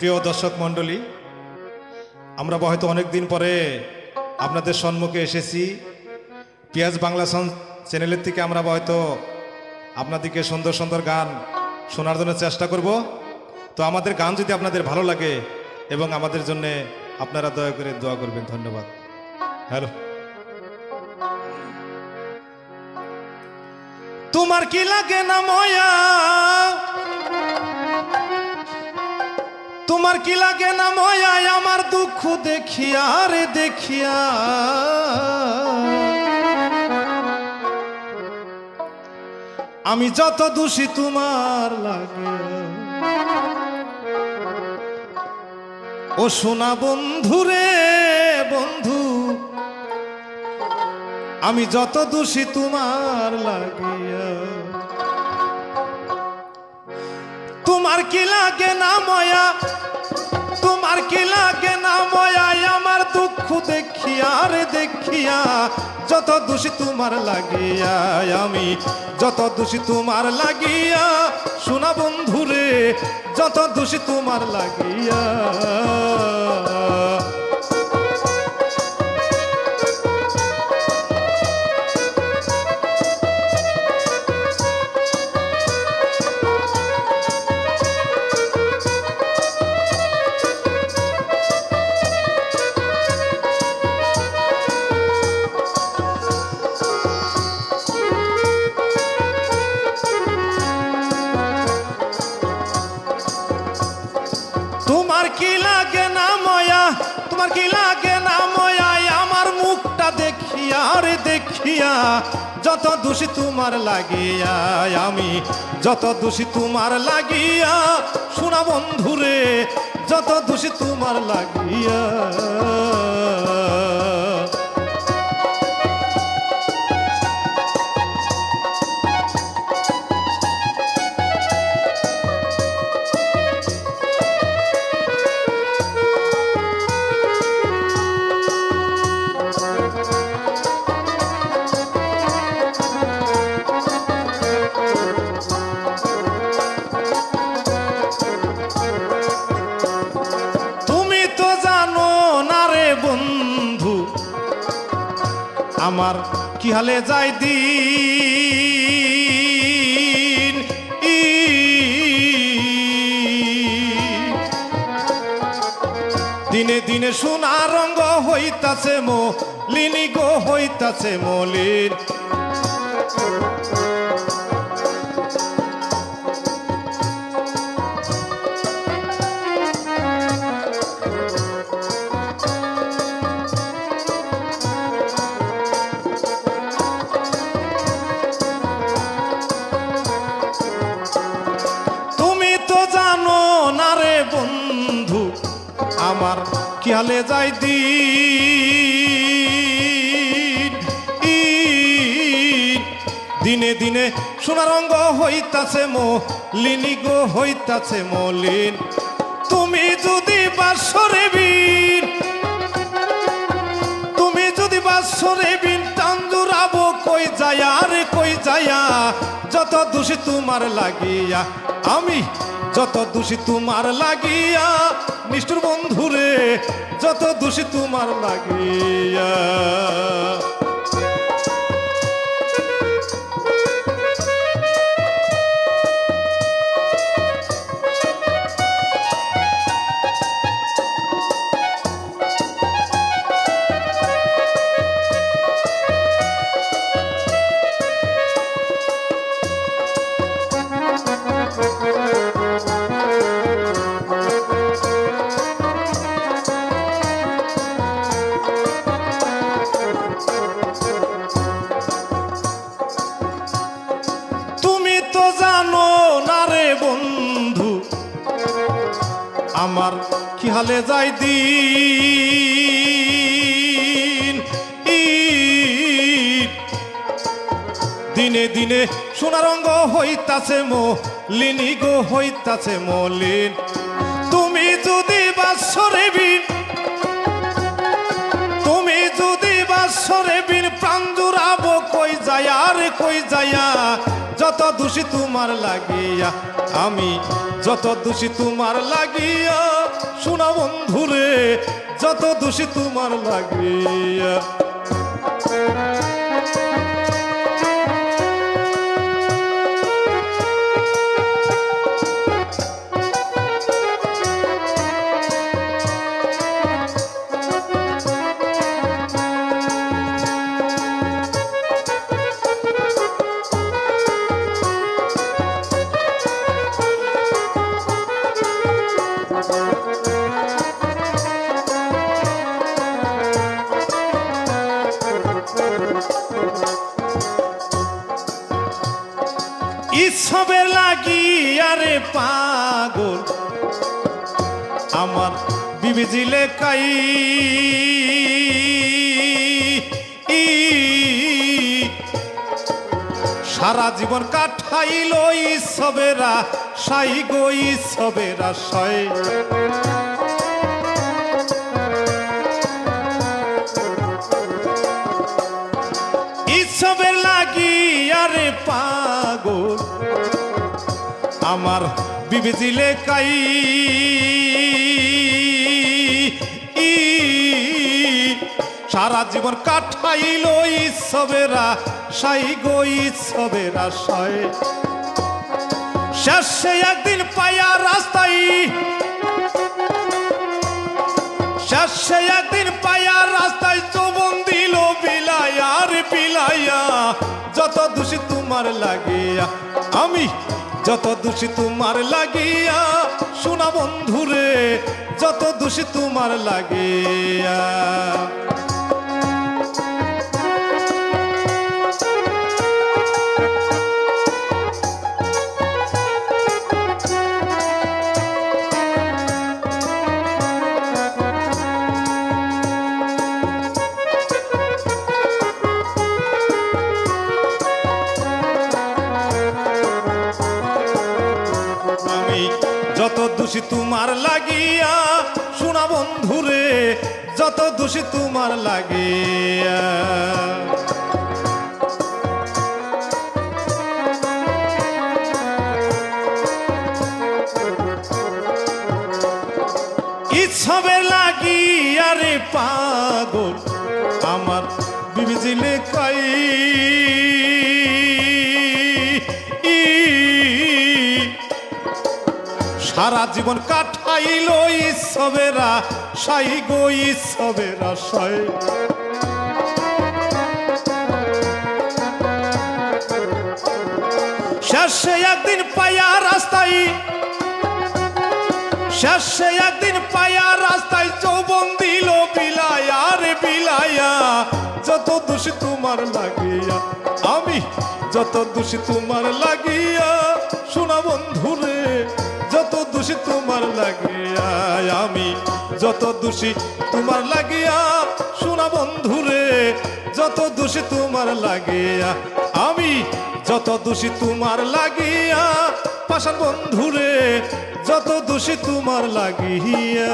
প্রিয় দর্শক মণ্ডলী, আমরা হয়তো অনেক দিন পরে আপনাদের সম্মুখে এসেছি। পিয়াজ বাংলা চ্যানেলের থেকে আমরা হয়তো আপনাদেরকে সুন্দর সুন্দর গান শোনার জন্য চেষ্টা করব। তো আমাদের গান যদি আপনাদের ভালো লাগে এবং আমাদের জন্য আপনারা দয়া করে দোয়া করবেন। ধন্যবাদ। হ্যালো। তোমার কি লাগে না ময়া, তোমার কি লাগে না ময়া আমার দুঃখ দেখিয়া রে দেখিয়া। আমি যত দোষী তোমার লাগে ও সোনা বন্ধু রে বন্ধু, আমি যত দোষী তোমার লাগিয়া। তোমার কি লাগে না ময়া, তোমার কি লাগে না ময়া আমার দুঃখ দেখিয়া রে দেখিয়া। যত দোষী তোমার লাগিয়া, আমি যত দোষী তোমার লাগিয়া। সোনা বন্ধু রে যত দোষী তোমার লাগিয়া। তোমার কি লাগে না ময়া, তোমার কি লাগে না ময়া আমার মুখটা দেখিয়া রে দেখিয়া। যত দোষী তোমার লাগিয়া, আমি যত দোষী তোমার লাগিয়া। সোনা বন্ধু রে যত দোষী তোমার লাগিয়া। আমার কি হালে যায় দিন, দিনে দিনে সোনা রঙ্গ হইতাছে মলিনী গো হইতাছে মলিন। আমার কি হালে যায় দিন, দিনে দিনে সোনা রঙ্গ হইতাছে মলিনী গো হইতাছে মলিন। তুমি যদি বাসরে বিন, তুমি যদি বাসরে বিন টান জুড়াবো কই যায়া রে কই যায়া। যত দোষী তোমার লাগিয়া, আমি যত দোষী তোমার লাগিয়া। নিষ্ঠুর বন্ধু রে যত দোষী তোমার লাগিয়া। আমার কি হালে যায় দিন, দিনে দিনে সোনা রঙ্গ হইতাছে মলিনী গো হইতাছে মলিন। তুমি যদি বাসরে বিন, তুমি যদি বাসরে বিন প্রাণ জুড়াবো কই যায়া রে কই যায়া। যত দোষী তোমার লাগিয়া, আমি যত দোষী তোমার লাগিয়া। শোনা বন্ধুরে যত দোষী তোমার লাগিয়া ইসবের লাগি আরে পাগল আমার বিবিজিলে কাই সারা জীবন কাঠাইল ইসবেরা সাই গো ইসবেরা সয় ইসবের লাগি আরে পাগল আমার বিবিজিলে কাই সারা জীবন কাঠাইল ইসবেরা সাই গো ইসবেরা সয় শেষে একদিন পায়া রাস্তায় শেষে একদিন পায়া রাস্তায় যৌবন দিল বিলাইয়া রে বিলাইয়া যত দোষী তোমার লাগিয়া আমি যত দোষী তোমার লাগিয়া শোনা বন্ধুরে যত দোষী তোমার লাগিয়া যত দোষী তোমার লাগিয়া শোনা বন্ধুরে যত দোষী তোমার লাগিয়া ইচ্ছাবে লাগিয়া রে পাগল আমার বিবিজিলে কাই সারা জীবন কাঠাইল ইসবেরা সাই গো ইসবেরা সয় শেষে একদিন পায়া রাস্তায় শেষে একদিন পায়া রাস্তায় যৌবন দিল বিলাইয়া রে বিলাইয়া যত দোষী তোমার লাগিয়া আমি যত দোষী তোমার লাগিয়া শোনা বন্ধুরে যত দোষী তোমার লাগিয়া আমি যত দোষী তোমার লাগিয়া শোনা বন্ধুরে যত দোষী তোমার লাগিয়া আমি যত দোষী তোমার লাগিয়া পাষাণ বন্ধুরে যত দোষী তোমার লাগিয়া